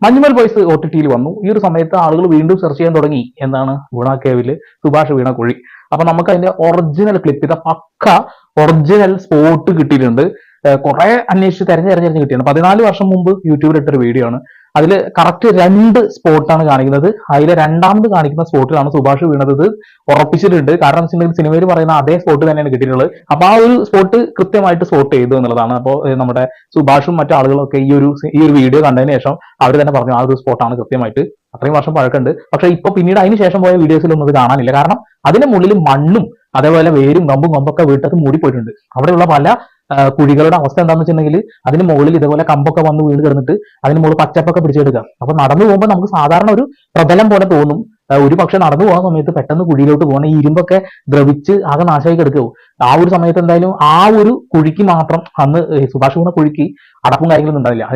Manjummel boys OTT വന്നു. ഈ ഒരു സമയത്ത് ആളുകൾ വീണ്ടും സെർച്ച് ചെയ്യാൻ തുടങ്ങി എന്താണ് ഗുണ കേവില് സുഭാഷ് വീണ കുഴി. അപ്പൊ നമുക്ക് അതിന്റെ ഒറിജിനൽ ക്ലിപ്പ്, ഇത് പക്ക ഒറിജിനൽ സ്പോട്ട് കിട്ടിയിട്ടുണ്ട്. കുറെ അന്വേഷിച്ച് തെരഞ്ഞെറിഞ്ഞ് കിട്ടിയാണ്. 14 വർഷം മുമ്പ് യൂട്യൂബിൽ ഇട്ടൊരു വീഡിയോ ആണ്. അതിൽ കറക്റ്റ് 2 സ്പോട്ടാണ് കാണിക്കുന്നത്. അതിലെ രണ്ടാമത് കാണിക്കുന്ന സ്പോട്ടിലാണ് സുഭാഷ് വീണത്. ഇത് ഉറപ്പിച്ചിട്ടുണ്ട്. കാരണം വെച്ചിട്ടുണ്ടെങ്കിൽ സിനിമയിൽ പറയുന്ന അതേ സ്പോട്ട് തന്നെയാണ് കിട്ടിയിട്ടുള്ളത്. അപ്പൊ ആ ഒരു സ്പോട്ട് കൃത്യമായിട്ട് സ്പോട്ട് ചെയ്തു എന്നുള്ളതാണ്. അപ്പോൾ നമ്മുടെ സുഭാഷും മറ്റു ആളുകളൊക്കെ ഈ ഒരു വീഡിയോ കണ്ടതിന് ശേഷം അവർ തന്നെ പറഞ്ഞു ആ ഒരു സ്പോട്ടാണ് കൃത്യമായിട്ട്. അത്രയും വർഷം പഴക്കമുണ്ട്. പക്ഷെ ഇപ്പൊ പിന്നീട് അതിന് ശേഷം പോയ വീഡിയോസിലൊന്നും ഇത് കാണാനില്ല. കാരണം അതിന്റെ മുകളിൽ മണ്ണും അതേപോലെ വേരും കമ്പും കമ്പൊക്കെ വീട്ടത്ത് മൂടിപ്പോയിട്ടുണ്ട്. അവിടെയുള്ള പല കുഴികളുടെ അവസ്ഥ എന്താണെന്ന് വെച്ചിട്ടുണ്ടെങ്കിൽ അതിന് മുകളിൽ ഇതേപോലെ കമ്പൊക്കെ വന്ന് വീട് കിടന്നിട്ട് അതിന് മുകളിൽ പച്ചപ്പൊക്കെ പിടിച്ചെടുക്കുക. അപ്പൊ നടന്നു പോകുമ്പോൾ നമുക്ക് സാധാരണ ഒരു പ്രതലം പോലെ തോന്നും. ഒരു പക്ഷെ നടന്നു പോകുന്ന സമയത്ത് പെട്ടെന്ന് കുഴിയിലോട്ട് പോകണം, ഈ ഇരുമ്പൊക്കെ ദ്രവിച്ച് ആകെ നാശമായി കിടക്കുകയോ. ആ ഒരു സമയത്ത് എന്തായാലും ആ ഒരു കുഴിക്ക് മാത്രം അന്ന് സുഭാഷ് വീണ കുഴിക്ക് അടപ്പും കാര്യങ്ങളൊന്നും ഉണ്ടാവില്ല.